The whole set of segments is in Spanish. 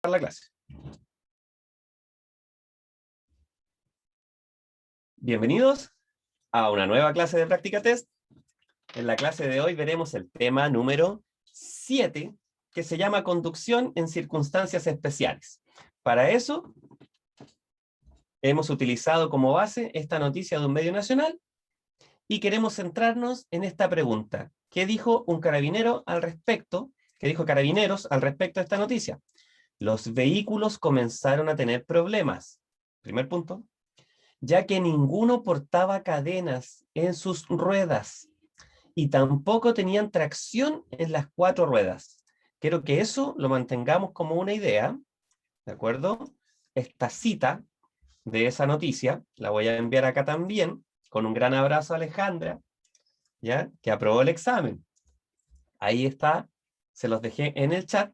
la clase. Bienvenidos a una nueva clase de práctica test. En la clase de hoy veremos el tema número 7, que se llama conducción en circunstancias especiales. Para eso, hemos utilizado como base esta noticia de un medio nacional y queremos centrarnos en esta pregunta. ¿Qué dijo un carabinero al respecto? ¿Qué dijo Carabineros al respecto de esta noticia? Los vehículos comenzaron a tener problemas. Primer punto. Ya que ninguno portaba cadenas en sus ruedas y tampoco tenían tracción en las 4 ruedas. Quiero que eso lo mantengamos como una idea, ¿de acuerdo? Esta cita de esa noticia la voy a enviar acá también, con un gran abrazo a Alejandra, ¿ya? Que aprobó el examen. Ahí está, se los dejé en el chat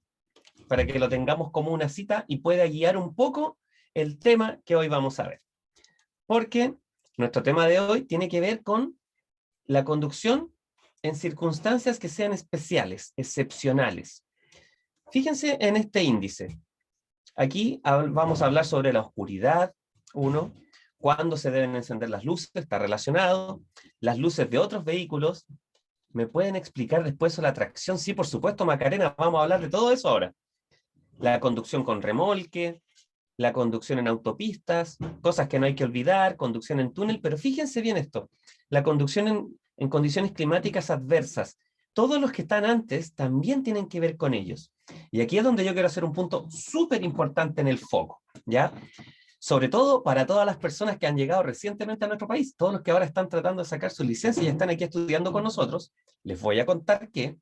para que lo tengamos como una cita y pueda guiar un poco el tema que hoy vamos a ver. Porque nuestro tema de hoy tiene que ver con la conducción en circunstancias que sean especiales, excepcionales. Fíjense en este índice. Aquí vamos a hablar sobre la oscuridad, uno, cuándo se deben encender las luces, está relacionado, las luces de otros vehículos. ¿Me pueden explicar después sobre la tracción? Sí, por supuesto, Macarena, vamos a hablar de todo eso ahora. La conducción con remolque, la conducción en autopistas, cosas que no hay que olvidar, conducción en túnel, pero fíjense bien esto, la conducción en condiciones climáticas adversas. Todos los que están antes también tienen que ver con ellos. Y aquí es donde yo quiero hacer un punto súper importante en el foco, ¿ya? Sobre todo para todas las personas que han llegado recientemente a nuestro país, todos los que ahora están tratando de sacar su licencia y están aquí estudiando con nosotros, les voy a contar que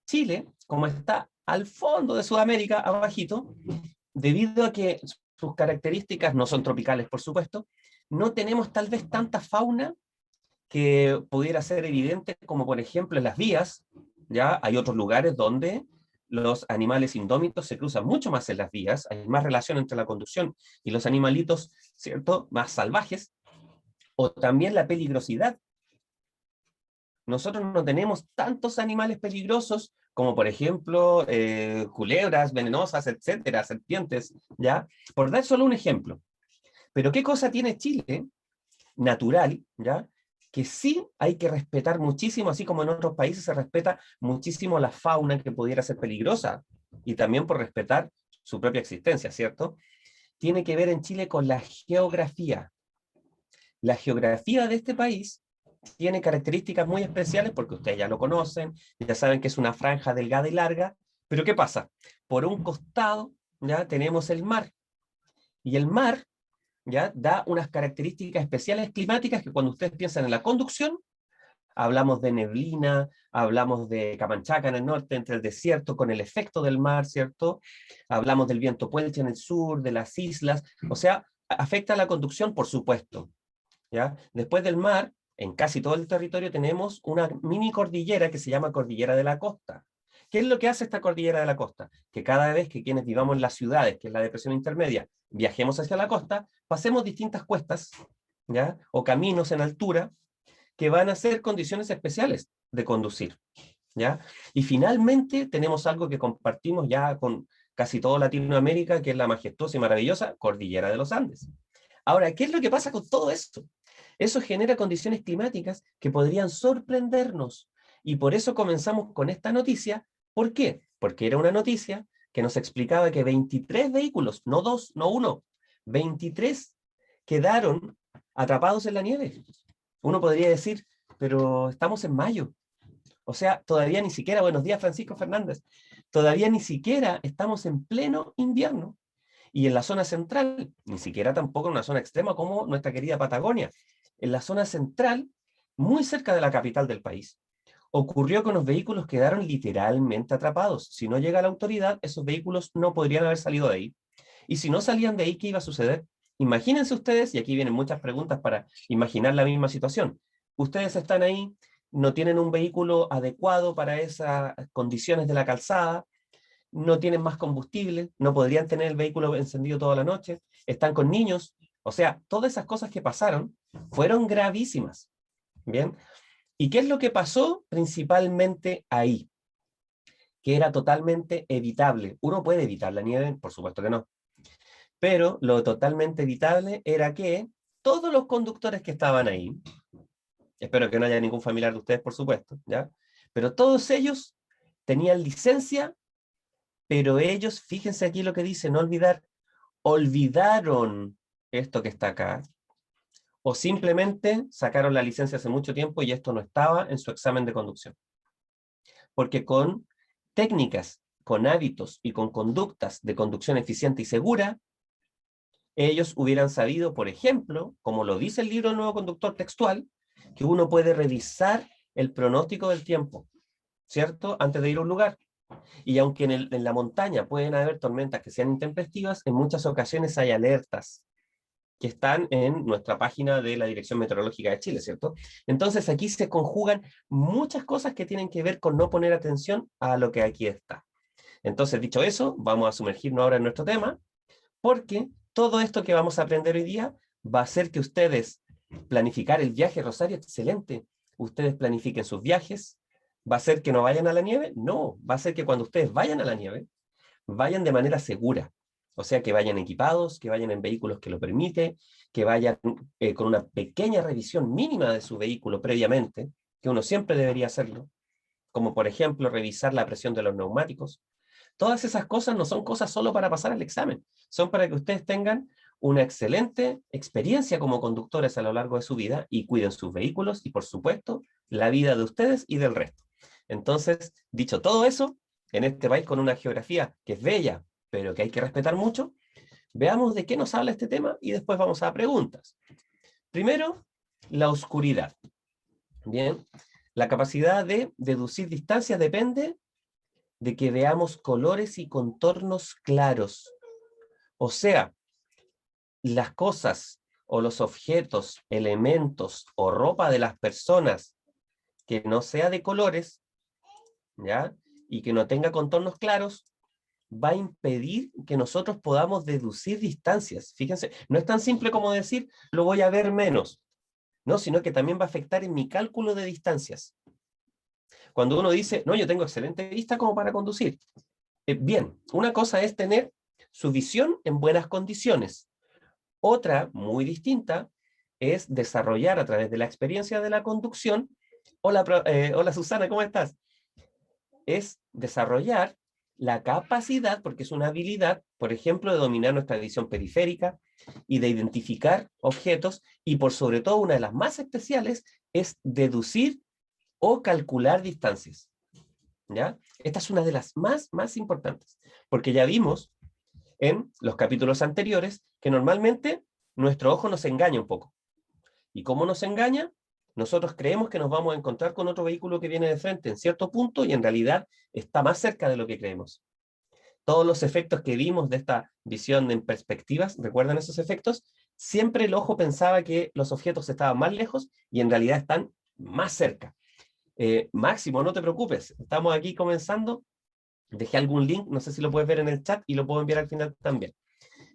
Chile, como está al fondo de Sudamérica, abajito, debido a que sus características no son tropicales, por supuesto, no tenemos tal vez tanta fauna que pudiera ser evidente, como por ejemplo en las vías. Ya hay otros lugares donde los animales indómitos se cruzan mucho más en las vías, hay más relación entre la conducción y los animalitos, ¿cierto?, más salvajes, o también la peligrosidad. Nosotros no tenemos tantos animales peligrosos como por ejemplo culebras venenosas, etcétera, serpientes, ¿ya? Por dar solo un ejemplo. Pero ¿qué cosa tiene Chile natural, ¿ya? Que sí hay que respetar muchísimo, así como en otros países se respeta muchísimo la fauna que pudiera ser peligrosa, y también por respetar su propia existencia, ¿cierto? Tiene que ver en Chile con la geografía. La geografía de este país tiene características muy especiales porque ustedes ya lo conocen, ya saben que es una franja delgada y larga, pero ¿qué pasa? Por un costado ya tenemos el mar, y el mar ya da unas características especiales climáticas que cuando ustedes piensan en la conducción, hablamos de neblina, hablamos de Camanchaca en el norte, entre el desierto con el efecto del mar, ¿cierto? Hablamos del viento puelche en el sur, de las islas, o sea, afecta a la conducción, por supuesto, ¿ya? Después del mar, en casi todo el territorio tenemos una mini cordillera que se llama Cordillera de la Costa. ¿Qué es lo que hace esta Cordillera de la Costa? Que cada vez que quienes vivamos en las ciudades, que es la depresión intermedia, viajemos hacia la costa, pasemos distintas cuestas, ¿ya? O caminos en altura, que van a ser condiciones especiales de conducir, ¿ya? Y finalmente tenemos algo que compartimos ya con casi toda Latinoamérica, que es la majestuosa y maravillosa Cordillera de los Andes. Ahora, ¿qué es lo que pasa con todo esto? Eso genera condiciones climáticas que podrían sorprendernos. Y por eso comenzamos con esta noticia. ¿Por qué? Porque era una noticia que nos explicaba que 23 vehículos, no 2, no 1, 23 quedaron atrapados en la nieve. Uno podría decir, pero estamos en mayo. O sea, todavía ni siquiera, buenos días Francisco Fernández, todavía ni siquiera estamos en pleno invierno. Y en la zona central, ni siquiera tampoco en una zona extrema como nuestra querida Patagonia, en la zona central, muy cerca de la capital del país, ocurrió que los vehículos quedaron literalmente atrapados. Si no llega la autoridad, esos vehículos no podrían haber salido de ahí. Y si no salían de ahí, ¿qué iba a suceder? Imagínense ustedes, y aquí vienen muchas preguntas para imaginar la misma situación. Ustedes están ahí, no tienen un vehículo adecuado para esas condiciones de la calzada, no tienen más combustible, no podrían tener el vehículo encendido toda la noche, están con niños, o sea, todas esas cosas que pasaron fueron gravísimas, ¿bien? ¿Y qué es lo que pasó principalmente ahí? que era totalmente evitable. ¿Uno puede evitar la nieve? Por supuesto que no. Pero lo totalmente evitable era que todos los conductores que estaban ahí, espero que no haya ningún familiar de ustedes, por supuesto, ¿ya? Pero todos ellos tenían licencia, pero ellos, fíjense aquí lo que dice, no olvidar, olvidaron esto que está acá, o simplemente sacaron la licencia hace mucho tiempo y esto no estaba en su examen de conducción. Porque con técnicas, con hábitos y con conductas de conducción eficiente y segura, ellos hubieran sabido, por ejemplo, como lo dice el libro del nuevo conductor textual, que uno puede revisar el pronóstico del tiempo, ¿cierto? Antes de ir a un lugar. Y aunque en la montaña pueden haber tormentas que sean intempestivas, en muchas ocasiones hay alertas que están en nuestra página de la Dirección Meteorológica de Chile, ¿cierto? Entonces aquí se conjugan muchas cosas que tienen que ver con no poner atención a lo que aquí está. Entonces, dicho eso, vamos a sumergirnos ahora en nuestro tema, porque todo esto que vamos a aprender hoy día va a hacer que ustedes planificar el viaje, Rosario, excelente. Ustedes planifiquen sus viajes. ¿Va a ser que no vayan a la nieve? No, va a ser que cuando ustedes vayan a la nieve, vayan de manera segura. O sea, que vayan equipados, que vayan en vehículos que lo permite, que vayan con una pequeña revisión mínima de su vehículo previamente, que uno siempre debería hacerlo, como por ejemplo revisar la presión de los neumáticos. Todas esas cosas no son cosas solo para pasar el examen, son para que ustedes tengan una excelente experiencia como conductores a lo largo de su vida y cuiden sus vehículos y, por supuesto, la vida de ustedes y del resto. Entonces, dicho todo eso, en este país con una geografía que es bella, pero que hay que respetar mucho, veamos de qué nos habla este tema y después vamos a preguntas. Primero, la oscuridad. Bien, la capacidad de deducir distancias depende de que veamos colores y contornos claros. O sea, las cosas o los objetos, elementos o ropa de las personas que no sea de colores, ¿ya? Y que no tenga contornos claros, va a impedir que nosotros podamos deducir distancias. Fíjense, no es tan simple como decir, lo voy a ver menos, no, sino que también va a afectar en mi cálculo de distancias. Cuando uno dice, no, yo tengo excelente vista como para conducir. Bien, una cosa es tener su visión en buenas condiciones. Otra, muy distinta, es desarrollar a través de la experiencia de la conducción. Hola, hola Susana, ¿cómo estás? Es desarrollar la capacidad, porque es una habilidad, por ejemplo, de dominar nuestra visión periférica y de identificar objetos, y por sobre todo una de las más especiales es deducir o calcular distancias. ¿Ya? Esta es una de las más importantes, porque ya vimos en los capítulos anteriores que normalmente nuestro ojo nos engaña un poco. ¿Y cómo nos engaña? Nosotros creemos que nos vamos a encontrar con otro vehículo que viene de frente en cierto punto y en realidad está más cerca de lo que creemos. Todos los efectos que vimos de esta visión en perspectivas, ¿recuerdan esos efectos? Siempre el ojo pensaba que los objetos estaban más lejos y en realidad están más cerca. Máximo, no te preocupes, estamos aquí comenzando. Dejé algún link, no sé si lo puedes ver en el chat y lo puedo enviar al final también.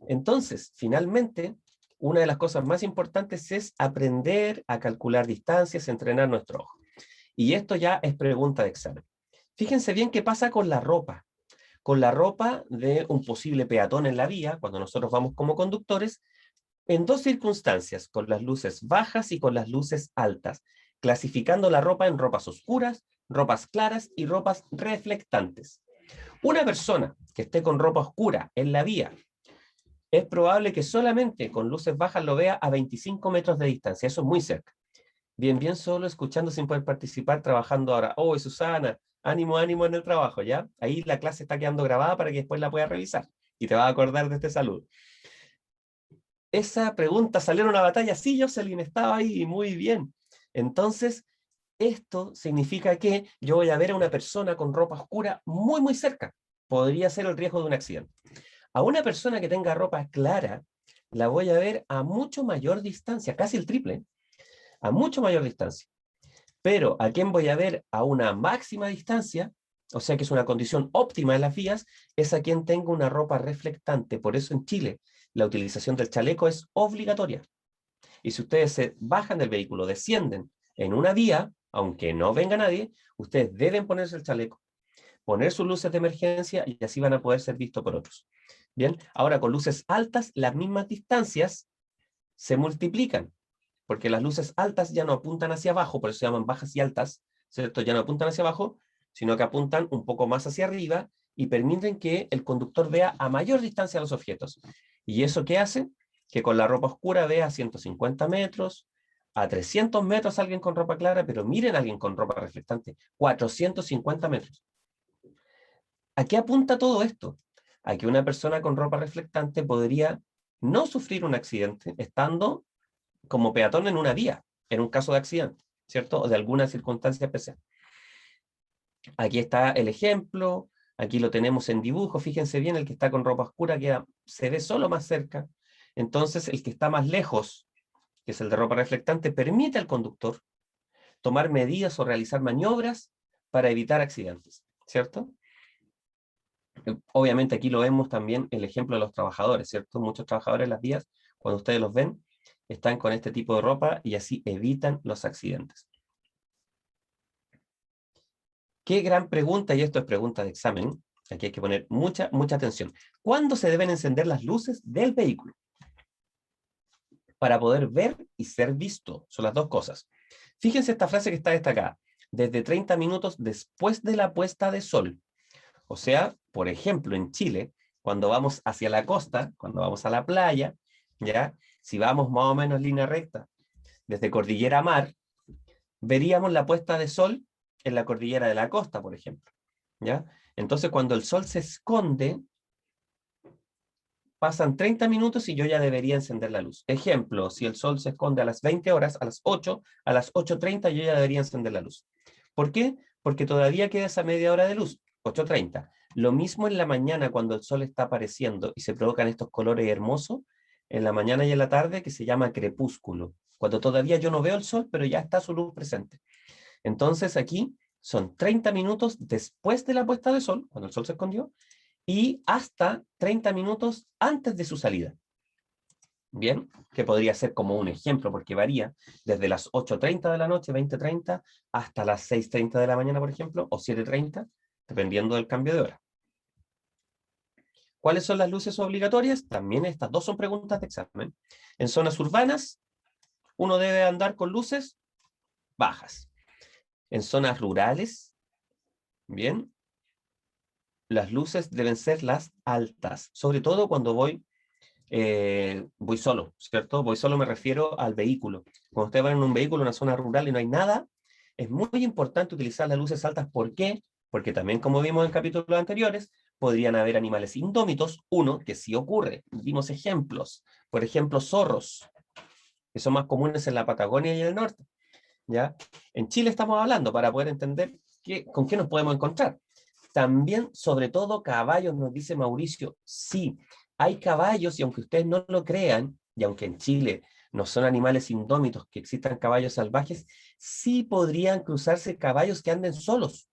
Entonces, finalmente, una de las cosas más importantes es aprender a calcular distancias, entrenar nuestro ojo. Y esto ya es pregunta de examen. Fíjense bien qué pasa con la ropa. Con la ropa de un posible peatón en la vía, cuando nosotros vamos como conductores, en dos circunstancias, con las luces bajas y con las luces altas, clasificando la ropa en ropas oscuras, ropas claras y ropas reflectantes. Una persona que esté con ropa oscura en la vía, es probable que solamente con luces bajas lo vea a 25 metros de distancia. Eso es muy cerca. Bien solo escuchando sin poder participar, trabajando ahora. Oh, Susana, ánimo en el trabajo, ¿ya? Ahí la clase está quedando grabada para que después la puedas revisar y te vas a acordar de este saludo. Esa pregunta, ¿salió en una batalla? Sí, Jocelyn, estaba ahí, muy bien. Entonces, esto significa que yo voy a ver a una persona con ropa oscura muy cerca. Podría ser el riesgo de un accidente. A una persona que tenga ropa clara, la voy a ver a mucho mayor distancia, casi el triple, a mucho mayor distancia. Pero a quien voy a ver a una máxima distancia, o sea que es una condición óptima en las vías, es a quien tenga una ropa reflectante. Por eso en Chile la utilización del chaleco es obligatoria. Y si ustedes se bajan del vehículo, descienden en una vía, aunque no venga nadie, ustedes deben ponerse el chaleco. poner sus luces de emergencia y así van a poder ser vistos por otros. Bien, ahora con luces altas, las mismas distancias se multiplican, porque las luces altas ya no apuntan hacia abajo, por eso se llaman bajas y altas, ¿cierto? Ya no apuntan hacia abajo, sino que apuntan un poco más hacia arriba y permiten que el conductor vea a mayor distancia los objetos. ¿Y eso qué hace? Que con la ropa oscura vea a 150 metros, a 300 metros alguien con ropa clara, pero miren a alguien con ropa reflectante, 450 metros. ¿A qué apunta todo esto? A que una persona con ropa reflectante podría no sufrir un accidente estando como peatón en una vía, en un caso de accidente, ¿cierto? O de alguna circunstancia especial. Aquí está el ejemplo, aquí lo tenemos en dibujo, fíjense bien, el que está con ropa oscura se ve solo más cerca, entonces el que está más lejos, que es el de ropa reflectante, permite al conductor tomar medidas o realizar maniobras para evitar accidentes, ¿cierto? Obviamente aquí lo vemos también el ejemplo de los trabajadores, ¿cierto? Muchos trabajadores en las vías, cuando ustedes los ven, están con este tipo de ropa y así evitan los accidentes. Qué gran pregunta, y esto es pregunta de examen, aquí hay que poner mucha atención. ¿Cuándo se deben encender las luces del vehículo? Para poder ver y ser visto, son las dos cosas. Fíjense esta frase que está destacada, desde 30 minutos después de la puesta de sol. O sea, por ejemplo, en Chile, cuando vamos hacia la costa, cuando vamos a la playa, ¿ya? Si vamos más o menos en línea recta, desde Cordillera a Mar, veríamos la puesta de sol en la cordillera de la costa, por ejemplo, ¿ya? Entonces, cuando el sol se esconde, pasan 30 minutos y yo ya debería encender la luz. Ejemplo, si el sol se esconde a las 20 horas, a las 8, a las 8:30 yo ya debería encender la luz. ¿Por qué? Porque todavía queda esa media hora de luz, 8:30. Lo mismo en la mañana cuando el sol está apareciendo y se provocan estos colores hermosos, en la mañana y en la tarde, que se llama crepúsculo, cuando todavía yo no veo el sol, pero ya está su luz presente. Entonces aquí son 30 minutos después de la puesta de sol, cuando el sol se escondió, y hasta 30 minutos antes de su salida. Bien, que podría ser como un ejemplo, porque varía desde las 8:30 de la noche, 20:30, hasta las 6:30 de la mañana, por ejemplo, o 7:30, dependiendo del cambio de hora. ¿Cuáles son las luces obligatorias? También estas dos son preguntas de examen. En zonas urbanas, uno debe andar con luces bajas. En zonas rurales, bien, las luces deben ser las altas, sobre todo cuando voy solo, ¿cierto? Voy solo me refiero al vehículo. Cuando usted va en un vehículo en una zona rural y no hay nada, es muy importante utilizar las luces altas. ¿Por qué? Porque también, como vimos en capítulos anteriores, podrían haber animales indómitos, uno, que sí ocurre. Vimos ejemplos, por ejemplo, zorros, que son más comunes en la Patagonia y en el norte, ¿ya? En Chile estamos hablando para poder entender con qué nos podemos encontrar. También, sobre todo, caballos, nos dice Mauricio. Sí, hay caballos, y aunque ustedes no lo crean, y aunque en Chile no son animales indómitos, que existan caballos salvajes, sí podrían cruzarse caballos que anden solos,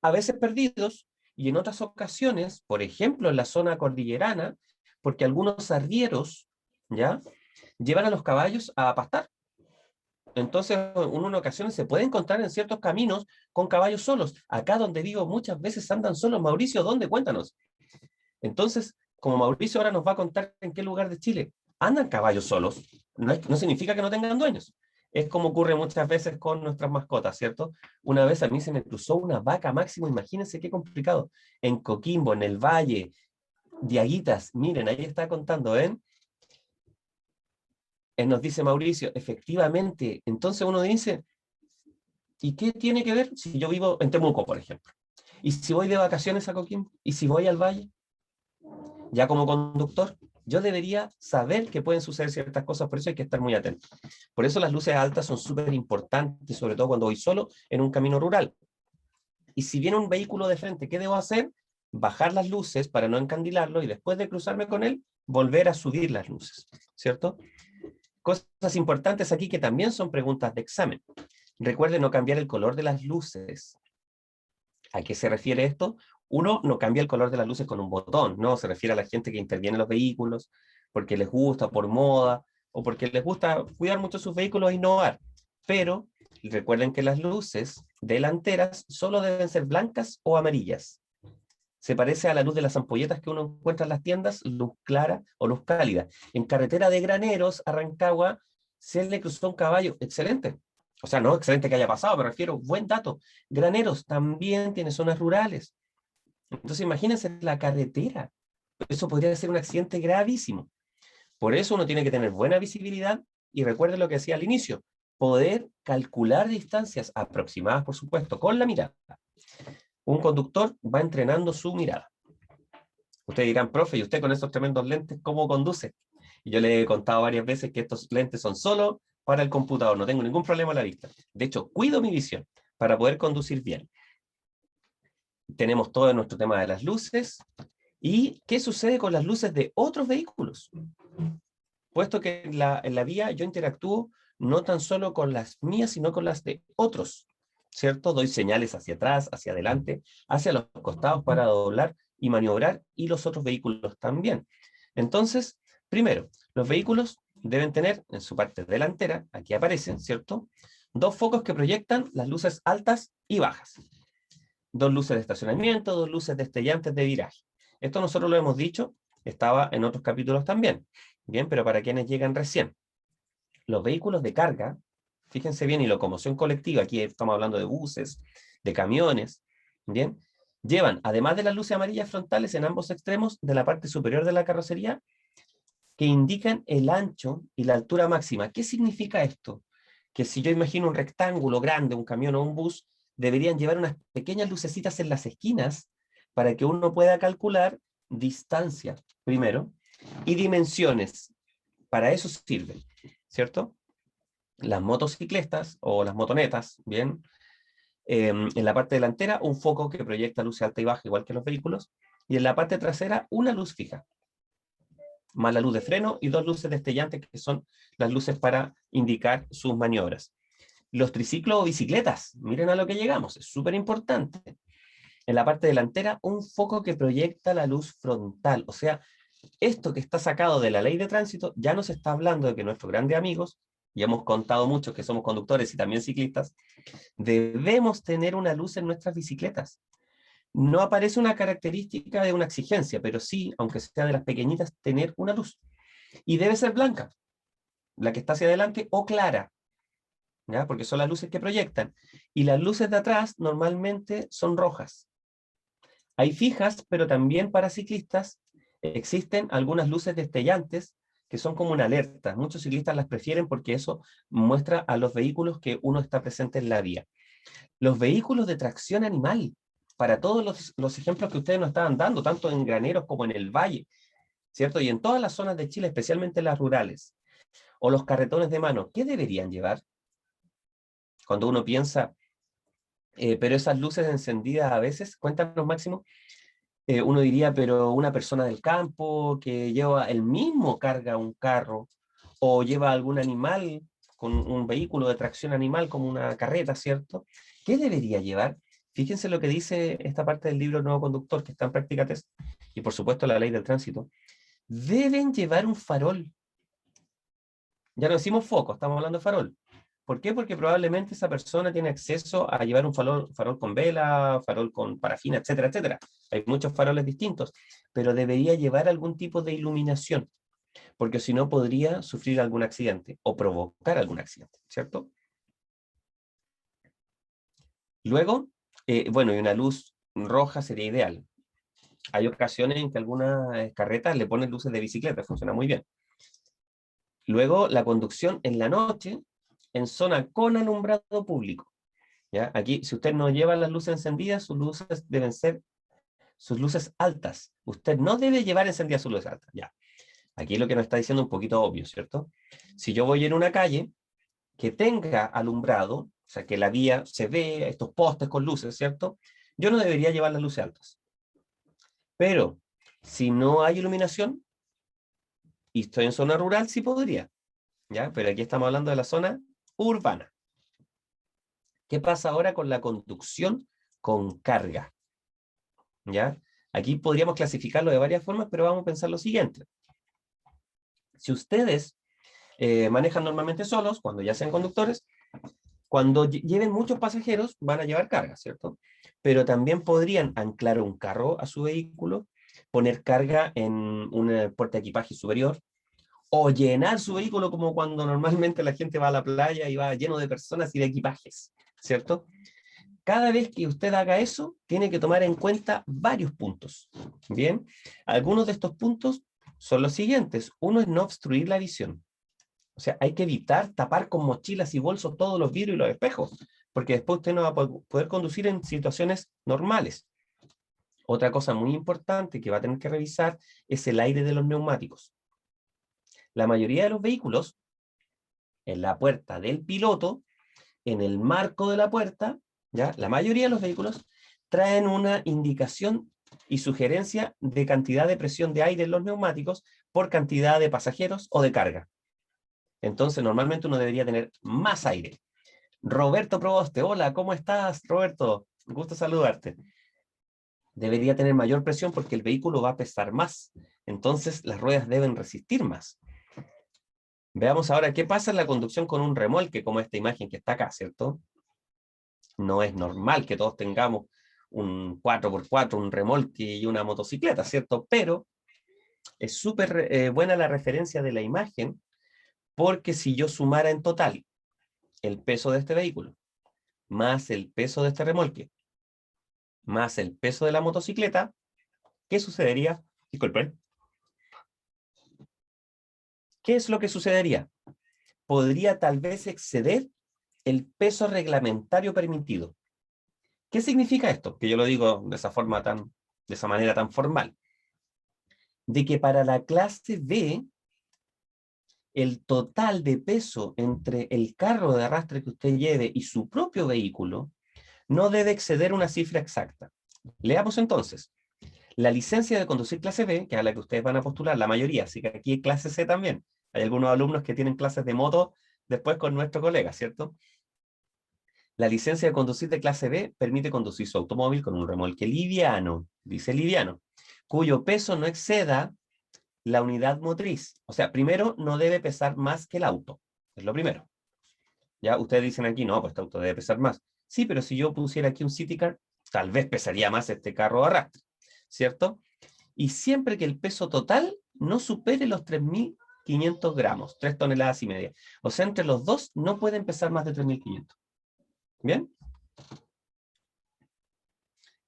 a veces perdidos, y en otras ocasiones, por ejemplo, en la zona cordillerana, porque algunos arrieros, ¿ya?, llevan a los caballos a pastar. Entonces, uno en ocasiones se puede encontrar en ciertos caminos con caballos solos. Acá donde vivo muchas veces andan solos. Mauricio, ¿dónde? Cuéntanos. Entonces, como Mauricio ahora nos va a contar en qué lugar de Chile andan caballos solos, no significa que no tengan dueños. Es como ocurre muchas veces con nuestras mascotas, ¿cierto? Una vez a mí se me cruzó una vaca Máximo, imagínense qué complicado. En Coquimbo, en el Valle, Diaguitas, miren, ahí está contando, ¿ven? Nos dice Mauricio, efectivamente. Entonces uno dice, ¿y qué tiene que ver si yo vivo en Temuco, por ejemplo? ¿Y si voy de vacaciones a Coquimbo? ¿Y si voy al valle? Ya como conductor, yo debería saber que pueden suceder ciertas cosas, por eso hay que estar muy atento. Por eso las luces altas son súper importantes, sobre todo cuando voy solo en un camino rural. Y si viene un vehículo de frente, ¿qué debo hacer? Bajar las luces para no encandilarlo y después de cruzarme con él, volver a subir las luces, ¿cierto? Cosas importantes aquí que también son preguntas de examen. Recuerde no cambiar el color de las luces. ¿A qué se refiere esto? Uno no cambia el color de las luces con un botón, no, se refiere a la gente que interviene en los vehículos, porque les gusta, por moda, o porque les gusta cuidar mucho sus vehículos e innovar. Pero recuerden que las luces delanteras solo deben ser blancas o amarillas. Se parece a la luz de las ampolletas que uno encuentra en las tiendas, luz clara o luz cálida. En carretera de Graneros, a Rancagua, se le cruzó un caballo. Excelente. O sea, no excelente que haya pasado, me refiero, buen dato. Graneros también tiene zonas rurales. Entonces imagínense la carretera. Eso podría ser un accidente gravísimo. Por eso uno tiene que tener buena visibilidad y recuerden lo que decía al inicio, poder calcular distancias aproximadas, por supuesto, con la mirada. Un conductor va entrenando su mirada. Ustedes dirán, profe, ¿y usted con esos tremendos lentes cómo conduce? Y yo le he contado varias veces que estos lentes son solo para el computador, no tengo ningún problema a la vista. De hecho, cuido mi visión para poder conducir bien. Tenemos todo nuestro tema de las luces. ¿Y qué sucede con las luces de otros vehículos? Puesto que en la vía yo interactúo no tan solo con las mías, sino con las de otros, ¿cierto? Doy señales hacia atrás, hacia adelante, hacia los costados para doblar y maniobrar, y los otros vehículos también. Entonces, primero, los vehículos deben tener en su parte delantera, aquí aparecen, ¿cierto? Dos focos que proyectan las luces altas y bajas. Dos luces de estacionamiento, dos luces destellantes de viraje. Esto nosotros lo hemos dicho, estaba en otros capítulos también. Bien, pero para quienes llegan recién. Los vehículos de carga, fíjense bien, y locomoción colectiva, aquí estamos hablando de buses, de camiones, bien, llevan, además de las luces amarillas frontales en ambos extremos de la parte superior de la carrocería, que indican el ancho y la altura máxima. ¿Qué significa esto? Que si yo imagino un rectángulo grande, un camión o un bus, deberían llevar unas pequeñas lucecitas en las esquinas para que uno pueda calcular distancia, primero, y dimensiones. Para eso sirven, ¿cierto? Las motocicletas o las motonetas, bien, en la parte delantera un foco que proyecta luz alta y baja, igual que los vehículos, y en la parte trasera una luz fija, más la luz de freno y dos luces destellantes que son las luces para indicar sus maniobras. Los triciclos o bicicletas, miren a lo que llegamos, es súper importante. En la parte delantera, un foco que proyecta la luz frontal, o sea, esto que está sacado de la ley de tránsito ya nos está hablando de que nuestros grandes amigos, y hemos contado muchos que somos conductores y también ciclistas, debemos tener una luz en nuestras bicicletas. No aparece una característica de una exigencia, pero sí, aunque sea de las pequeñitas, tener una luz. Y debe ser blanca, la que está hacia adelante, o clara, ¿ya? Porque son las luces que proyectan. Y las luces de atrás normalmente son rojas. Hay fijas, pero también para ciclistas existen algunas luces destellantes que son como una alerta. Muchos ciclistas las prefieren porque eso muestra a los vehículos que uno está presente en la vía. Los vehículos de tracción animal, para todos los ejemplos que ustedes nos estaban dando, tanto en graneros como en el valle, ¿cierto? Y en todas las zonas de Chile, especialmente las rurales, o los carretones de mano, ¿qué deberían llevar? Cuando uno piensa, pero esas luces encendidas a veces, cuéntanos Máximo, uno diría, pero una persona del campo que lleva el mismo carga un carro o lleva algún animal con un vehículo de tracción animal como una carreta, ¿cierto? ¿Qué debería llevar? Fíjense lo que dice esta parte del libro Nuevo Conductor, que está en práctica test, y por supuesto la ley del tránsito. Deben llevar un farol. Ya no decimos foco, estamos hablando de farol. ¿Por qué? Porque probablemente esa persona tiene acceso a llevar un farol con vela, farol con parafina, etcétera, etcétera. Hay muchos faroles distintos, pero debería llevar algún tipo de iluminación, porque si no podría sufrir algún accidente o provocar algún accidente, ¿cierto? Luego, bueno, y una luz roja sería ideal. Hay ocasiones en que algunas carretas le ponen luces de bicicleta, funciona muy bien. Luego, la conducción en la noche en zona con alumbrado público. ¿Ya? Aquí, si usted no lleva las luces encendidas, sus luces deben ser sus luces altas. Usted no debe llevar encendidas sus luces altas. Ya. Aquí lo que nos está diciendo un poquito obvio, ¿cierto? Si yo voy en una calle que tenga alumbrado, o sea, que la vía se ve, estos postes con luces, ¿cierto? Yo no debería llevar las luces altas. Pero, si no hay iluminación, y estoy en zona rural, sí podría. ¿Ya? Pero aquí estamos hablando de la zona urbana. ¿Qué pasa ahora con la conducción con carga? ¿Ya? Aquí podríamos clasificarlo de varias formas, pero vamos a pensar lo siguiente. Si ustedes manejan normalmente solos, cuando ya sean conductores, Cuando lleven muchos pasajeros, van a llevar carga, ¿cierto? Pero también podrían anclar un carro a su vehículo, poner carga en un porta equipaje superior, o llenar su vehículo como cuando normalmente la gente va a la playa y va lleno de personas y de equipajes, ¿cierto? Cada vez que usted haga eso, tiene que tomar en cuenta varios puntos. Bien, algunos de estos puntos son los siguientes. Uno es no obstruir la visión. O sea, hay que evitar tapar con mochilas y bolsos todos los vidrios y los espejos, porque después usted no va a poder conducir en situaciones normales. Otra cosa muy importante que va a tener que revisar es el aire de los neumáticos. La mayoría de los vehículos, en la puerta del piloto, en el marco de la puerta, ¿ya? La mayoría de los vehículos traen una indicación y sugerencia de cantidad de presión de aire en los neumáticos por cantidad de pasajeros o de carga. Entonces, normalmente uno debería tener más aire. Roberto Proboste, hola, ¿cómo estás, Roberto? Un gusto saludarte. Debería tener mayor presión porque el vehículo va a pesar más. Entonces, las ruedas deben resistir más. Veamos ahora qué pasa en la conducción con un remolque, como esta imagen que está acá, ¿cierto? No es normal que todos tengamos un 4x4, un remolque y una motocicleta, ¿cierto? Pero es súper buena la referencia de la imagen, porque si yo sumara en total el peso de este vehículo, más el peso de este remolque, más el peso de la motocicleta, ¿qué sucedería? Disculpen. ¿Qué es lo que sucedería? Podría tal vez exceder el peso reglamentario permitido. ¿Qué significa esto? Que yo lo digo de esa manera tan formal. De que para la clase B, el total de peso entre el carro de arrastre que usted lleve y su propio vehículo no debe exceder una cifra exacta. Leamos entonces. La licencia de conducir clase B, que es a la que ustedes van a postular, la mayoría, así que aquí hay clase C también. Hay algunos alumnos que tienen clases de moto después con nuestro colega, ¿cierto? La licencia de conducir de clase B permite conducir su automóvil con un remolque liviano, dice liviano, cuyo peso no exceda la unidad motriz. O sea, primero, no debe pesar más que el auto. Es lo primero. Ya ustedes dicen aquí, no, pues este auto debe pesar más. Sí, pero si yo pusiera aquí un City Car, tal vez pesaría más este carro de arrastre, ¿cierto? Y siempre que el peso total no supere los 3.500 gramos, 3 toneladas y media. O sea, entre los dos no pueden pesar más de 3.500. ¿Bien?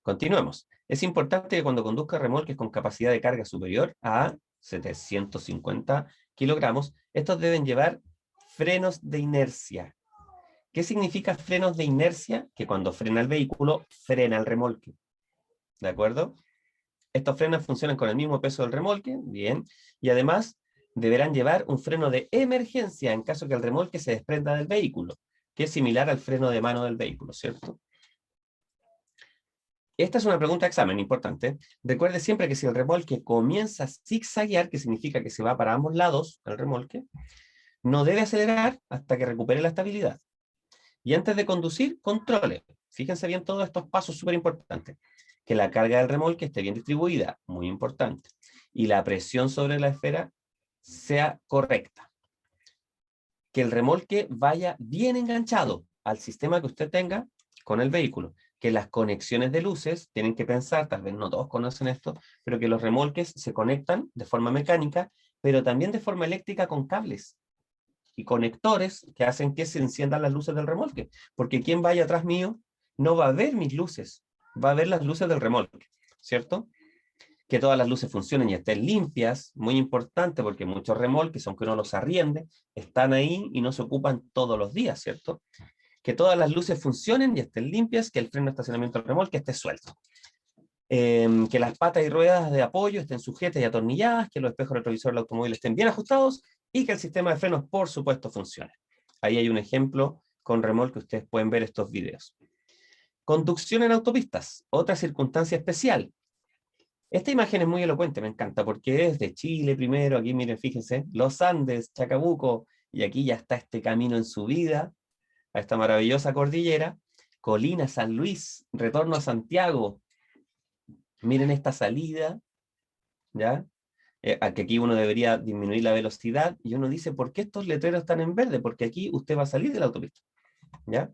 Continuemos. Es importante que cuando conduzca remolques con capacidad de carga superior a 750 kilogramos, estos deben llevar frenos de inercia. ¿Qué significa frenos de inercia? Que cuando frena el vehículo, frena el remolque. ¿De acuerdo? Estos frenos funcionan con el mismo peso del remolque, bien, y además deberán llevar un freno de emergencia en caso que el remolque se desprenda del vehículo, que es similar al freno de mano del vehículo, ¿cierto? Esta es una pregunta de examen importante. Recuerde siempre que si el remolque comienza a zigzaguear, que significa que se va para ambos lados el remolque, no debe acelerar hasta que recupere la estabilidad. Y antes de conducir, controle. Fíjense bien todos estos pasos súper importantes. Que la carga del remolque esté bien distribuida, muy importante. Y la presión sobre la esfera sea correcta. Que el remolque vaya bien enganchado al sistema que usted tenga con el vehículo. Que las conexiones de luces, tienen que pensar, tal vez no todos conocen esto, pero que los remolques se conectan de forma mecánica, pero también de forma eléctrica con cables y conectores que hacen que se enciendan las luces del remolque. Porque quien vaya atrás mío no va a ver mis luces, va a ver las luces del remolque, ¿cierto? Que todas las luces funcionen y estén limpias, muy importante porque muchos remolques, aunque uno los arriende, están ahí y no se ocupan todos los días, ¿cierto? Que todas las luces funcionen y estén limpias, que el freno de estacionamiento del remolque esté suelto. Que las patas y ruedas de apoyo estén sujetas y atornilladas, que los espejos retrovisores del automóvil estén bien ajustados y que el sistema de frenos, por supuesto, funcione. Ahí hay un ejemplo con remolque, ustedes pueden ver estos videos. Conducción en autopistas, otra circunstancia especial. Esta imagen es muy elocuente, me encanta, porque es de Chile primero, aquí miren, fíjense, los Andes, Chacabuco, y aquí ya está este camino en subida a esta maravillosa cordillera, Colina, San Luis, retorno a Santiago. Miren esta salida, ¿ya? Que aquí uno debería disminuir la velocidad, y uno dice, ¿por qué estos letreros están en verde? Porque aquí usted va a salir de la autopista. ¿ya?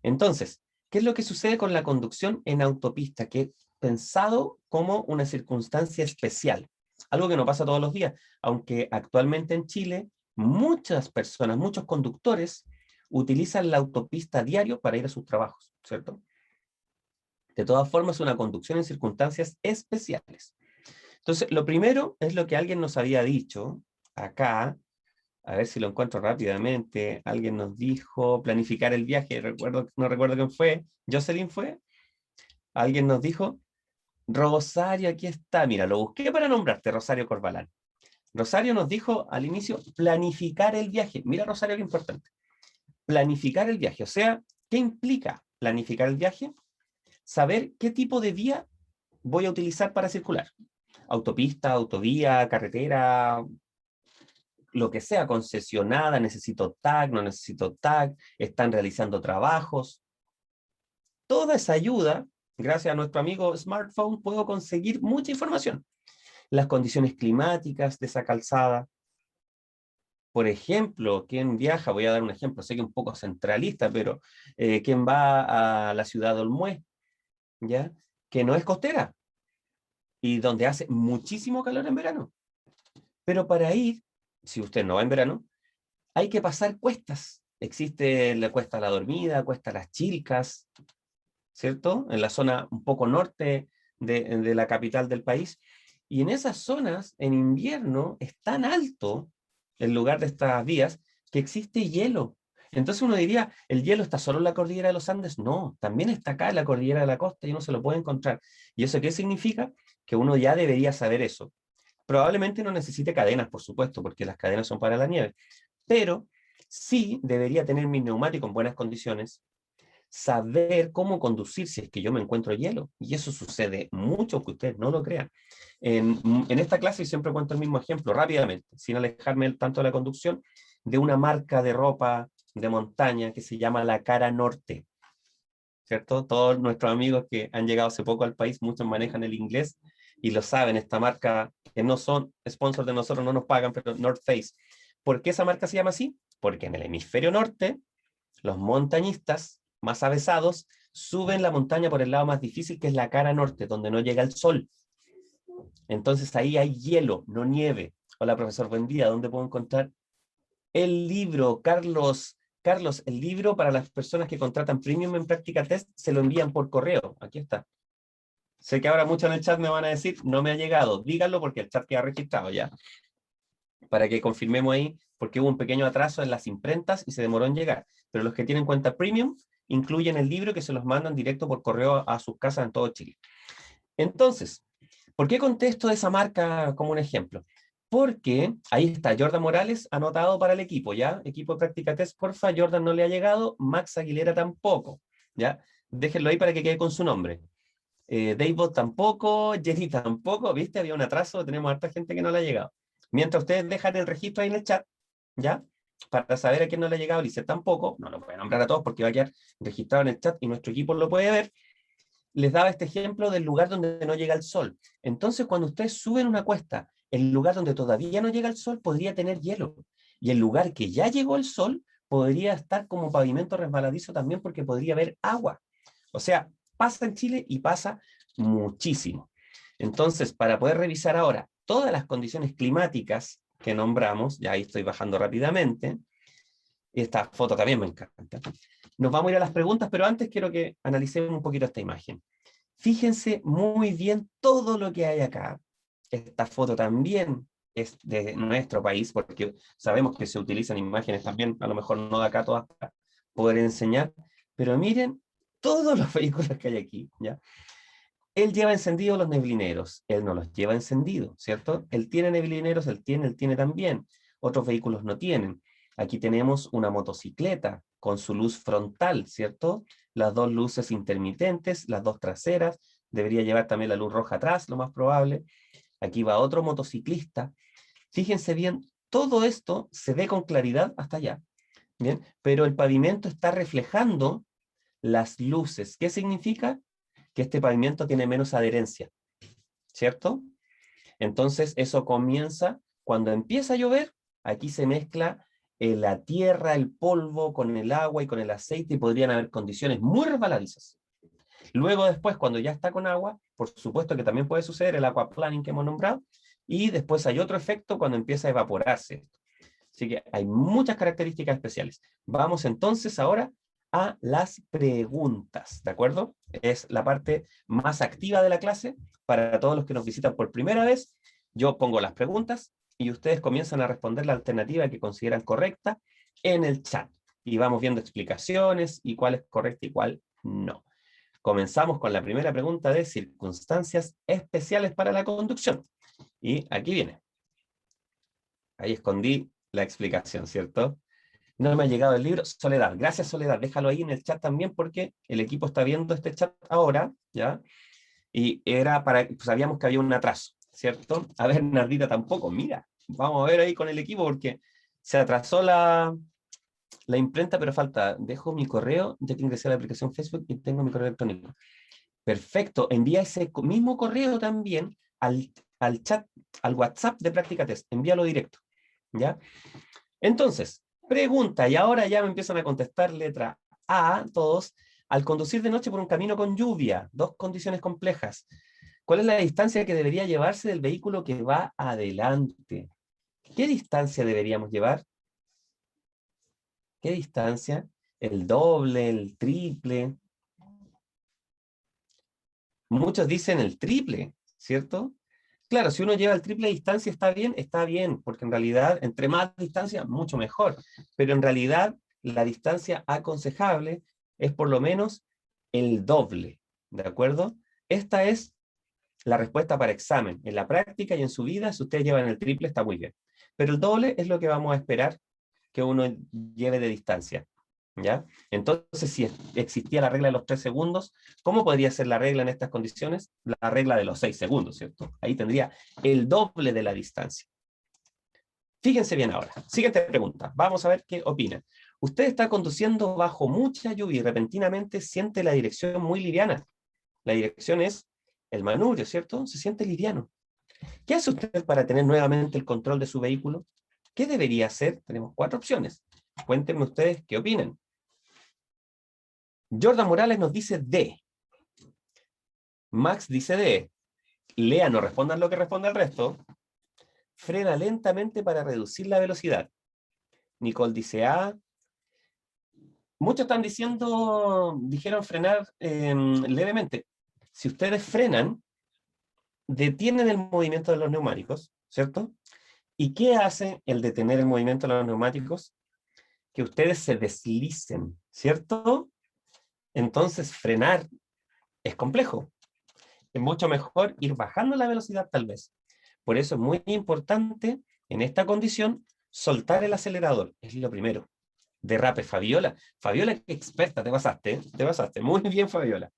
Entonces, ¿qué es lo que sucede con la conducción en autopista? Que es pensado como una circunstancia especial, algo que no pasa todos los días, aunque actualmente en Chile muchas personas, muchos conductores utilizan la autopista a diario para ir a sus trabajos, ¿cierto? De todas formas, es una conducción en circunstancias especiales. Entonces, lo primero es lo que alguien nos había dicho acá, a ver si lo encuentro rápidamente. Alguien nos dijo planificar el viaje, no recuerdo quién fue. ¿Jocelyn fue? Alguien nos dijo, Rosario, aquí está. Mira, lo busqué para nombrarte, Rosario Corbalán. Rosario nos dijo al inicio, planificar el viaje. Mira, Rosario, qué importante. Planificar el viaje. O sea, ¿qué implica planificar el viaje? Saber qué tipo de vía voy a utilizar para circular. Autopista, autovía, carretera, lo que sea, concesionada, necesito tag, no necesito tag, están realizando trabajos. Toda esa ayuda, gracias a nuestro amigo smartphone, puedo conseguir mucha información. Las condiciones climáticas de esa calzada. Por ejemplo, ¿quién viaja? Voy a dar un ejemplo, sé que es un poco centralista, pero ¿quién va a la ciudad de Olmué? ¿Ya? Que no es costera y donde hace muchísimo calor en verano. Pero para ir, si usted no va en verano, hay que pasar cuestas. Existe la cuesta La Dormida, cuesta Las Chilcas, ¿cierto? En la zona un poco norte de la capital del país. Y en esas zonas, en invierno, es tan alto el lugar de estas vías que existe hielo. Entonces uno diría, ¿el hielo está solo en la cordillera de los Andes? No, también está acá en la cordillera de la costa y uno se lo puede encontrar. ¿Y eso qué significa? Que uno ya debería saber eso. Probablemente no necesite cadenas, por supuesto, porque las cadenas son para la nieve, pero sí debería tener mi neumático en buenas condiciones, saber cómo conducir si es que yo me encuentro hielo. Y eso sucede mucho, que ustedes no lo crean. En esta clase siempre cuento el mismo ejemplo, rápidamente, sin alejarme tanto de la conducción, de una marca de ropa de montaña que se llama La Cara Norte, ¿cierto? Todos nuestros amigos que han llegado hace poco al país, muchos manejan el inglés y lo saben, esta marca que no son sponsors de nosotros, no nos pagan, pero North Face. ¿Por qué esa marca se llama así? Porque en el hemisferio norte, los montañistas más avesados suben la montaña por el lado más difícil, que es la cara norte, donde no llega el sol. Entonces ahí hay hielo, no nieve. Hola, profesor, buen día. ¿Dónde puedo encontrar el libro, Carlos? Carlos, el libro para las personas que contratan Premium en Práctica Test se lo envían por correo. Aquí está. Sé que ahora muchos en el chat me van a decir, no me ha llegado. Díganlo porque el chat queda registrado ya. Para que confirmemos ahí, porque hubo un pequeño atraso en las imprentas y se demoró en llegar. Pero los que tienen cuenta Premium incluyen el libro que se los mandan directo por correo a sus casas en todo Chile. Entonces, ¿por qué conté esto de esa marca como un ejemplo? Porque ahí está Jordan Morales anotado para el equipo, ¿ya? Equipo de Práctica Test, porfa, Jordan no le ha llegado, Max Aguilera tampoco, ¿ya? Déjenlo ahí para que quede con su nombre. David tampoco, Jenny tampoco, ¿viste? Había un atraso, tenemos harta gente que no le ha llegado. Mientras ustedes dejan el registro ahí en el chat, ¿ya? Para saber a quién no le ha llegado, Lizeth tampoco, no lo voy a nombrar a todos porque va a quedar registrado en el chat y nuestro equipo lo puede ver. Les daba este ejemplo del lugar donde no llega el sol. Entonces, cuando ustedes suben una cuesta, el lugar donde todavía no llega el sol podría tener hielo. Y el lugar que ya llegó el sol podría estar como pavimento resbaladizo también porque podría haber agua. O sea, pasa en Chile y pasa muchísimo. Entonces, para poder revisar ahora todas las condiciones climáticas que nombramos, ya ahí estoy bajando rápidamente, esta foto también me encanta. Nos vamos a ir a las preguntas, pero antes quiero que analicemos un poquito esta imagen. Fíjense muy bien todo lo que hay acá. Esta foto también es de nuestro país, porque sabemos que se utilizan imágenes también, a lo mejor no de acá todas para poder enseñar, pero miren todos los vehículos que hay aquí, ¿ya? Él lleva encendidos los neblineros, él no los lleva encendidos, ¿cierto? Él tiene neblineros, él tiene también. Otros vehículos no tienen. Aquí tenemos una motocicleta con su luz frontal, ¿cierto? Las dos luces intermitentes, las dos traseras, debería llevar también la luz roja atrás, lo más probable. Aquí va otro motociclista. Fíjense bien, todo esto se ve con claridad hasta allá, ¿bien? Pero el pavimento está reflejando las luces. ¿Qué significa? Que este pavimento tiene menos adherencia, ¿cierto? Entonces eso comienza, cuando empieza a llover, aquí se mezcla la tierra, el polvo, con el agua y con el aceite, y podrían haber condiciones muy resbaladizas. Luego después, cuando ya está con agua, por supuesto que también puede suceder el aquaplaning que hemos nombrado, y después hay otro efecto cuando empieza a evaporarse. Así que hay muchas características especiales. Vamos entonces ahora a las preguntas, ¿de acuerdo? Es la parte más activa de la clase. Para todos los que nos visitan por primera vez, yo pongo las preguntas y ustedes comienzan a responder la alternativa que consideran correcta en el chat. Y vamos viendo explicaciones y cuál es correcta y cuál no. Comenzamos con la primera pregunta de circunstancias especiales para la conducción. Y aquí viene. Ahí escondí la explicación, ¿cierto? No me ha llegado el libro. Soledad, gracias Soledad, déjalo ahí en el chat también porque el equipo está viendo este chat ahora, ¿ya? Y era para, pues sabíamos que había un atraso, ¿cierto? A ver, Nardita tampoco, mira, vamos a ver ahí con el equipo porque se atrasó la imprenta, pero falta, dejo mi correo, ya que ingresé a la aplicación Facebook y tengo mi correo electrónico. Perfecto, envía ese mismo correo también al chat, al WhatsApp de Práctica Test, envíalo directo, ¿ya? Entonces, pregunta, y ahora ya me empiezan a contestar letra A, todos. Al conducir de noche por un camino con lluvia, dos condiciones complejas, ¿cuál es la distancia que debería llevarse del vehículo que va adelante? ¿Qué distancia deberíamos llevar? ¿Qué distancia? ¿El doble, el triple? Muchos dicen el triple, ¿cierto? Claro, si uno lleva el triple de distancia está bien, porque en realidad, entre más distancia, mucho mejor. Pero en realidad, la distancia aconsejable es por lo menos el doble, ¿de acuerdo? Esta es la respuesta para examen. En la práctica y en su vida, si ustedes llevan el triple, está muy bien. Pero el doble es lo que vamos a esperar que uno lleve de distancia, ¿ya? Entonces, si existía la regla de los 3 segundos, ¿cómo podría ser la regla en estas condiciones? La regla de los 6 segundos, ¿cierto? Ahí tendría el doble de la distancia. Fíjense bien ahora. Siguiente pregunta. Vamos a ver qué opinan. Usted está conduciendo bajo mucha lluvia y repentinamente siente la dirección muy liviana. La dirección es el manubrio, ¿cierto? Se siente liviano. ¿Qué hace usted para tener nuevamente el control de su vehículo? ¿Qué debería hacer? Tenemos 4 opciones. Cuéntenme ustedes qué opinan. Jordan Morales nos dice D. Max dice D. Lea, no respondan lo que responde el resto. Frena lentamente para reducir la velocidad. Nicole dice A. Muchos están dijeron frenar levemente. Si ustedes frenan, detienen el movimiento de los neumáticos, ¿cierto? ¿Y qué hace el detener el movimiento de los neumáticos? Que ustedes se deslicen, ¿cierto? Entonces frenar es complejo. Es mucho mejor ir bajando la velocidad tal vez. Por eso es muy importante en esta condición soltar el acelerador. Es lo primero. Derrape, Fabiola. Fabiola, qué experta, te pasaste, ¿eh? Te pasaste. Muy bien, Fabiola.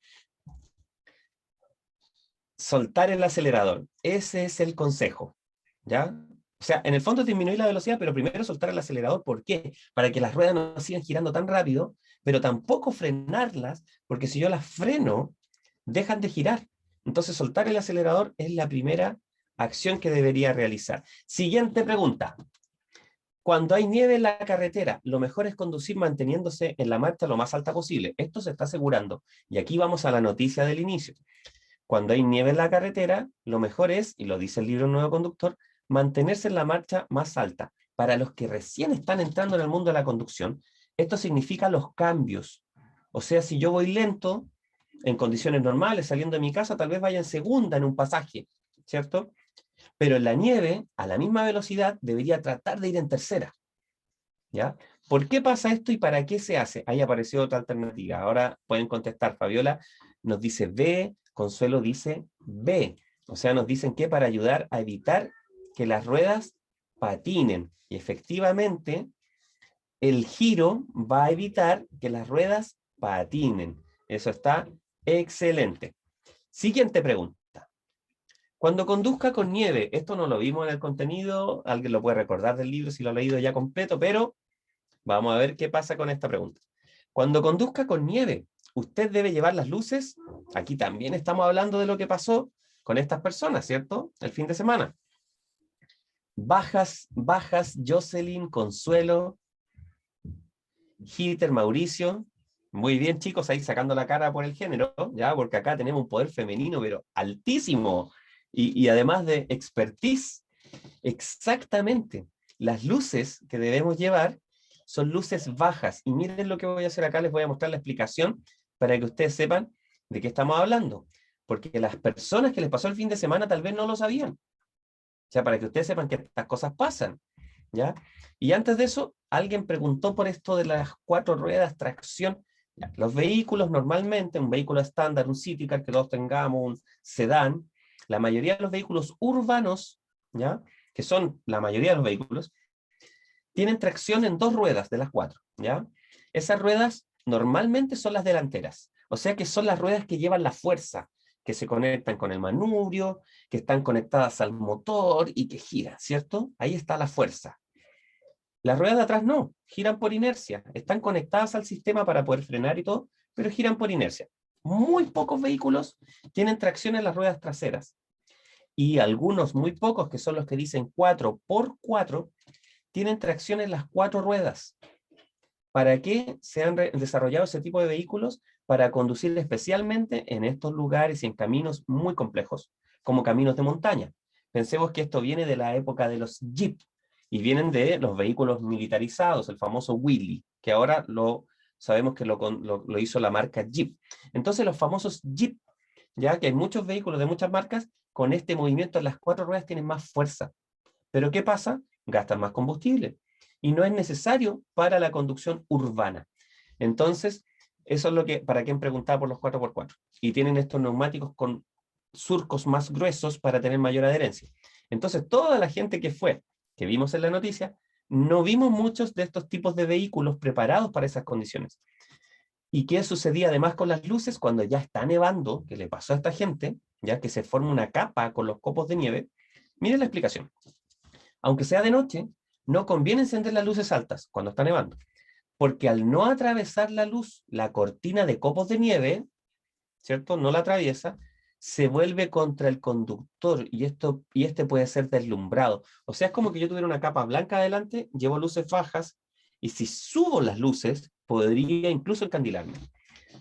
Soltar el acelerador. Ese es el consejo, ¿ya? O sea, en el fondo disminuir la velocidad, pero primero soltar el acelerador. ¿Por qué? Para que las ruedas no sigan girando tan rápido, pero tampoco frenarlas, porque si yo las freno, dejan de girar. Entonces, soltar el acelerador es la primera acción que debería realizar. Siguiente pregunta. Cuando hay nieve en la carretera, lo mejor es conducir manteniéndose en la marcha lo más alta posible. Esto se está asegurando. Y aquí vamos a la noticia del inicio. Cuando hay nieve en la carretera, lo mejor es, y lo dice el libro Nuevo Conductor, mantenerse en la marcha más alta. Para los que recién están entrando en el mundo de la conducción, esto significa los cambios. O sea, si yo voy lento, en condiciones normales, saliendo de mi casa, tal vez vaya en segunda en un pasaje, ¿cierto? Pero en la nieve, a la misma velocidad, debería tratar de ir en tercera, ¿ya? ¿Por qué pasa esto y para qué se hace? Ahí apareció otra alternativa. Ahora pueden contestar. Fabiola nos dice B, Consuelo dice B. O sea, nos dicen que para ayudar a evitar que las ruedas patinen. Y efectivamente, el giro va a evitar que las ruedas patinen. Eso está excelente. Siguiente pregunta. Cuando conduzca con nieve, esto no lo vimos en el contenido, alguien lo puede recordar del libro si lo ha leído ya completo, pero vamos a ver qué pasa con esta pregunta. Cuando conduzca con nieve, ¿usted debe llevar las luces? Aquí también estamos hablando de lo que pasó con estas personas, ¿cierto? El fin de semana. Bajas, Jocelyn, Consuelo, Hitter, Mauricio. Muy bien, chicos, ahí sacando la cara por el género, ¿ya? Porque acá tenemos un poder femenino, pero altísimo. Y además de expertise, exactamente. Las luces que debemos llevar son luces bajas. Y miren lo que voy a hacer acá, les voy a mostrar la explicación para que ustedes sepan de qué estamos hablando. Porque las personas que les pasó el fin de semana tal vez no lo sabían. O sea, para que ustedes sepan que estas cosas pasan, ¿ya? Y antes de eso, alguien preguntó por esto de las 4 ruedas, tracción. Ya, los vehículos normalmente, un vehículo estándar, un city car que todos tengamos, un sedán, la mayoría de los vehículos urbanos, ¿ya? Que son la mayoría de los vehículos, tienen tracción en 2 ruedas de las 4, ¿ya? Esas ruedas normalmente son las delanteras, o sea que son las ruedas que llevan la fuerza, que se conectan con el manubrio, que están conectadas al motor y que giran, ¿cierto? Ahí está la fuerza. Las ruedas de atrás no, giran por inercia, están conectadas al sistema para poder frenar y todo, pero giran por inercia. Muy pocos vehículos tienen tracción en las ruedas traseras y algunos muy pocos, que son los que dicen 4x4, tienen tracción en las 4 ruedas. ¿Para qué se han desarrollado ese tipo de vehículos? Para conducir especialmente en estos lugares y en caminos muy complejos, como caminos de montaña. Pensemos que esto viene de la época de los Jeep y vienen de los vehículos militarizados, el famoso Willys, que ahora sabemos que lo hizo la marca Jeep. Entonces los famosos Jeep, ya que hay muchos vehículos de muchas marcas, con este movimiento en las 4 ruedas tienen más fuerza. ¿Pero qué pasa? Gastan más combustible y no es necesario para la conducción urbana. Entonces, eso es lo que, para quien preguntaba por los 4x4. Y tienen estos neumáticos con surcos más gruesos para tener mayor adherencia. Entonces, toda la gente que vimos en la noticia, no vimos muchos de estos tipos de vehículos preparados para esas condiciones. ¿Y qué sucedía además con las luces cuando ya está nevando? ¿Qué le pasó a esta gente? Ya que se forma una capa con los copos de nieve. Miren la explicación. Aunque sea de noche, no conviene encender las luces altas cuando está nevando, porque al no atravesar la luz, la cortina de copos de nieve, ¿cierto? No la atraviesa, se vuelve contra el conductor y este puede ser deslumbrado. O sea, es como que yo tuviera una capa blanca adelante, llevo luces bajas y si subo las luces, podría incluso encandilarme.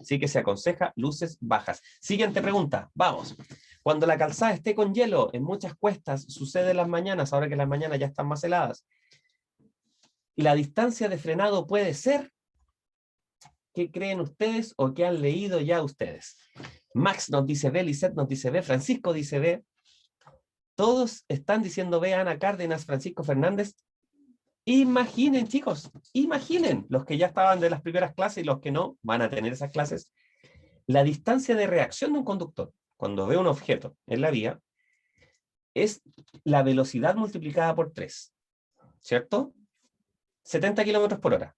Así que se aconseja luces bajas. Siguiente pregunta, vamos. Cuando la calzada esté con hielo en muchas cuestas, sucede en las mañanas, ahora que las mañanas ya están más heladas. Y la distancia de frenado puede ser, ¿qué creen ustedes o qué han leído ya ustedes? Max nos dice B, Lisette nos dice B, Francisco dice B. Todos están diciendo B, Ana Cárdenas, Francisco Fernández. Imaginen, chicos, imaginen, los que ya estaban de las primeras clases y los que no van a tener esas clases, la distancia de reacción de un conductor cuando ve un objeto en la vía es la velocidad multiplicada por 3, ¿cierto? 70 kilómetros por hora.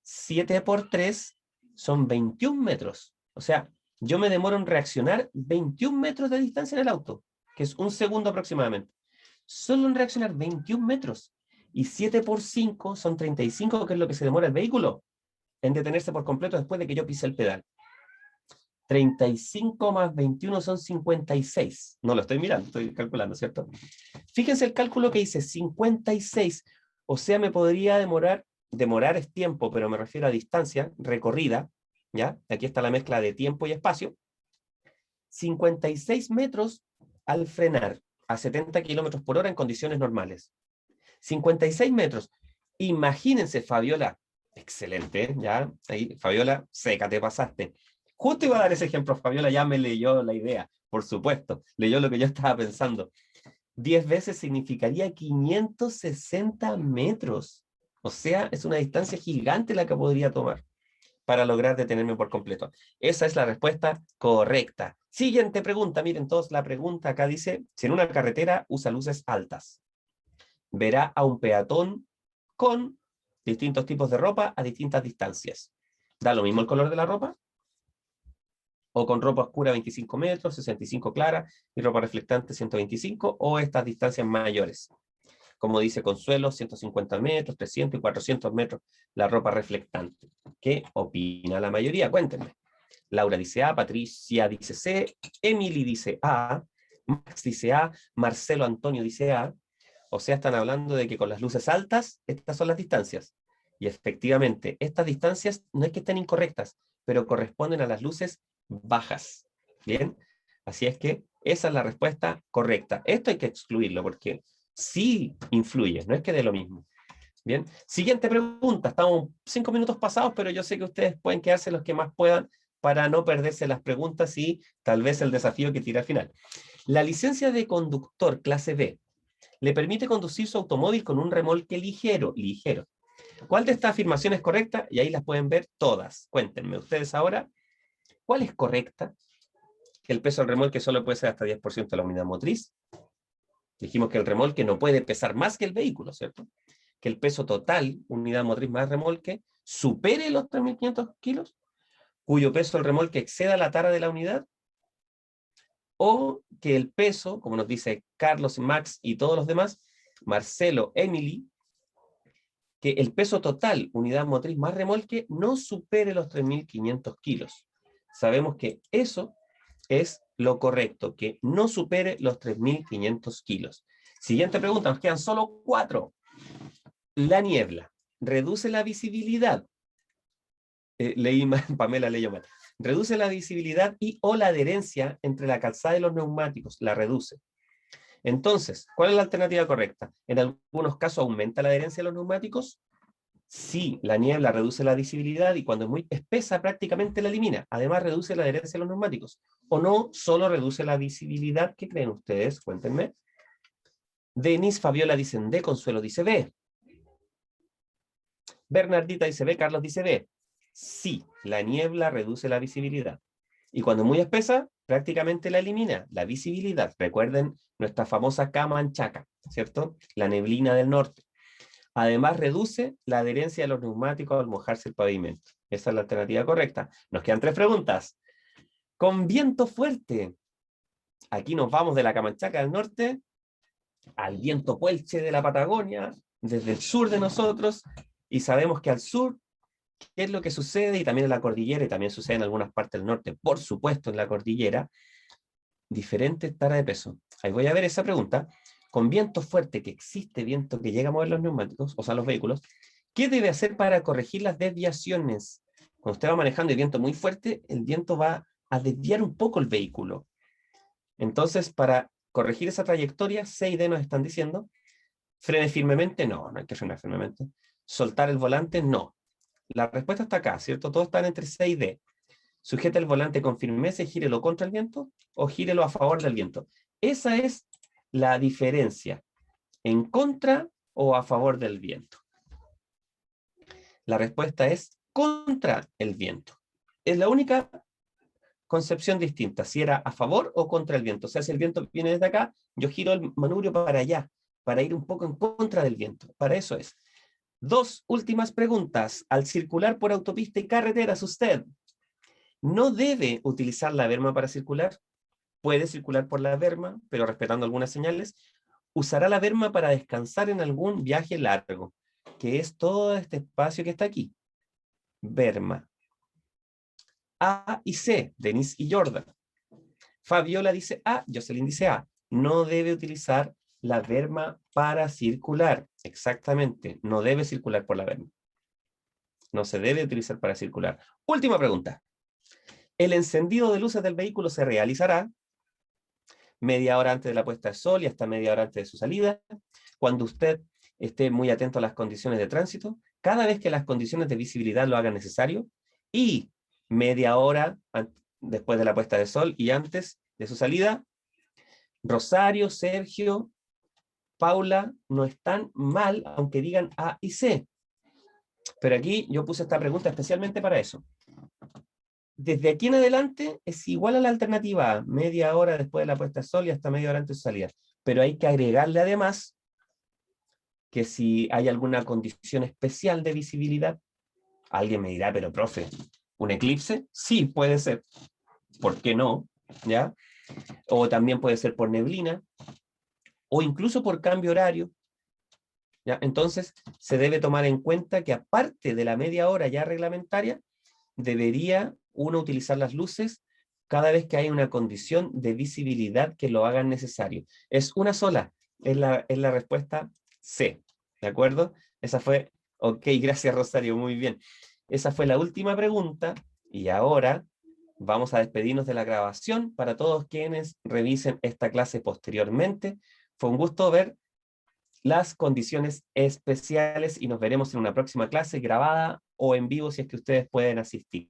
7 por 3 son 21 metros. O sea, yo me demoro en reaccionar 21 metros de distancia en el auto, que es un segundo aproximadamente. Solo en reaccionar 21 metros. Y 7 por 5 son 35, que es lo que se demora el vehículo en detenerse por completo después de que yo pise el pedal. 35 más 21 son 56. No lo estoy mirando, estoy calculando, ¿cierto? Fíjense el cálculo que hice, 56. O sea, me podría demorar es tiempo, pero me refiero a distancia recorrida, ¿ya? Aquí está la mezcla de tiempo y espacio. 56 metros al frenar a 70 kilómetros por hora en condiciones normales. 56 metros. Imagínense, Fabiola, excelente, ¿ya? Ahí, Fabiola, seca, te pasaste. Justo iba a dar ese ejemplo, Fabiola ya me leyó la idea, por supuesto, leyó lo que yo estaba pensando. 10 veces significaría 560 metros. O sea, es una distancia gigante la que podría tomar para lograr detenerme por completo. Esa es la respuesta correcta. Siguiente pregunta, miren todos, la pregunta acá dice, si en una carretera usa luces altas, verá a un peatón con distintos tipos de ropa a distintas distancias. ¿Da lo mismo el color de la ropa? O con ropa oscura 25 metros, 65 clara y ropa reflectante 125 o estas distancias mayores. Como dice Consuelo, 150 metros, 300 y 400 metros la ropa reflectante. ¿Qué opina la mayoría? Cuéntenme. Laura dice A, Patricia dice C, Emily dice A, Max dice A, Marcelo Antonio dice A. O sea, están hablando de que con las luces altas, estas son las distancias. Y efectivamente, estas distancias no es que estén incorrectas, pero corresponden a las luces bajas. ¿Bien? Así es que esa es la respuesta correcta. Esto hay que excluirlo porque sí influye, no es que dé lo mismo. Bien, siguiente pregunta. Estamos 5 minutos pasados, pero yo sé que ustedes pueden quedarse los que más puedan para no perderse las preguntas y tal vez el desafío que tira al final. La licencia de conductor clase B le permite conducir su automóvil con un remolque ligero. ¿Cuál de estas afirmaciones es correcta? Y ahí las pueden ver todas. Cuéntenme ustedes ahora, ¿cuál es correcta? Que el peso del remolque solo puede ser hasta 10% de la unidad motriz. Dijimos que el remolque no puede pesar más que el vehículo, ¿cierto? Que el peso total, unidad motriz más remolque, supere los 3.500 kilos, cuyo peso del remolque exceda la tara de la unidad, o que el peso, como nos dice Carlos, Max y todos los demás, Marcelo, Emily, que el peso total, unidad motriz más remolque, no supere los 3.500 kilos. Sabemos que eso es lo correcto, que no supere los 3.500 kilos. Siguiente pregunta, nos quedan solo 4. La niebla reduce la visibilidad. Leí mal, Pamela leyó mal. Reduce la visibilidad y o la adherencia entre la calzada y los neumáticos, la reduce. Entonces, ¿cuál es la alternativa correcta? En algunos casos aumenta la adherencia de los neumáticos. Sí, la niebla reduce la visibilidad y cuando es muy espesa prácticamente la elimina. Además reduce la adherencia de los neumáticos. O no, solo reduce la visibilidad. ¿Qué creen ustedes? Cuéntenme. Denis, Fabiola dicen D, Consuelo dice B. Bernardita dice B, Carlos dice B. Sí, la niebla reduce la visibilidad. Y cuando es muy espesa, prácticamente la elimina, la visibilidad. Recuerden nuestra famosa Camanchaca, ¿cierto? La neblina del norte. Además, reduce la adherencia de los neumáticos al mojarse el pavimento. Esa es la alternativa correcta. Nos quedan 3 preguntas. Con viento fuerte. Aquí nos vamos de la Camanchaca del norte al viento puelche de la Patagonia, desde el sur de nosotros, y sabemos que al sur, ¿qué es lo que sucede? Y también en la cordillera, y también sucede en algunas partes del norte, por supuesto en la cordillera, diferentes taras de peso. Ahí voy a ver esa pregunta. Con viento fuerte, que existe viento que llega a mover los neumáticos, o sea, los vehículos, ¿qué debe hacer para corregir las desviaciones? Cuando usted va manejando el viento muy fuerte, el viento va a desviar un poco el vehículo. Entonces, para corregir esa trayectoria, C y D nos están diciendo, frene firmemente, no hay que frenar firmemente. Soltar el volante, no. La respuesta está acá, ¿cierto? Todos están entre C y D. Sujeta el volante con firmeza y gírelo contra el viento o gírelo a favor del viento. Esa es la diferencia, en contra o a favor del viento. La respuesta es contra el viento. Es la única concepción distinta, si era a favor o contra el viento. O sea, si el viento viene desde acá, yo giro el manubrio para allá, para ir un poco en contra del viento. Para eso es. 2 últimas preguntas. Al circular por autopista y carreteras, usted no debe utilizar la berma para circular. Puede circular por la berma, pero respetando algunas señales. Usará la berma para descansar en algún viaje largo, que es todo este espacio que está aquí. Berma. A y C, Denise y Jordan. Fabiola dice A, Jocelyn dice A. No debe utilizar la berma para circular. Exactamente, no debe circular por la berma. No se debe utilizar para circular. Última pregunta. El encendido de luces del vehículo se realizará media hora antes de la puesta de sol y hasta media hora antes de su salida, cuando usted esté muy atento a las condiciones de tránsito, cada vez que las condiciones de visibilidad lo hagan necesario, y media hora después de la puesta de sol y antes de su salida. Rosario, Sergio, Paula no están mal, aunque digan A y C. Pero aquí yo puse esta pregunta especialmente para eso. Desde aquí en adelante es igual a la alternativa A, media hora después de la puesta de sol y hasta media hora antes de su salida. Pero hay que agregarle además que si hay alguna condición especial de visibilidad, alguien me dirá, pero profe, ¿un eclipse? Sí, puede ser. ¿Por qué no? ¿Ya? O también puede ser por neblina, o incluso por cambio horario. ¿Ya? Entonces, se debe tomar en cuenta que aparte de la media hora ya reglamentaria, debería uno utilizar las luces cada vez que hay una condición de visibilidad que lo hagan necesario. Es una sola, es la respuesta C, ¿de acuerdo? Esa fue Ok, gracias Rosario, muy bien. Esa fue la última pregunta y ahora vamos a despedirnos de la grabación para todos quienes revisen esta clase posteriormente. Fue un gusto ver las condiciones especiales y nos veremos en una próxima clase grabada o en vivo si es que ustedes pueden asistir.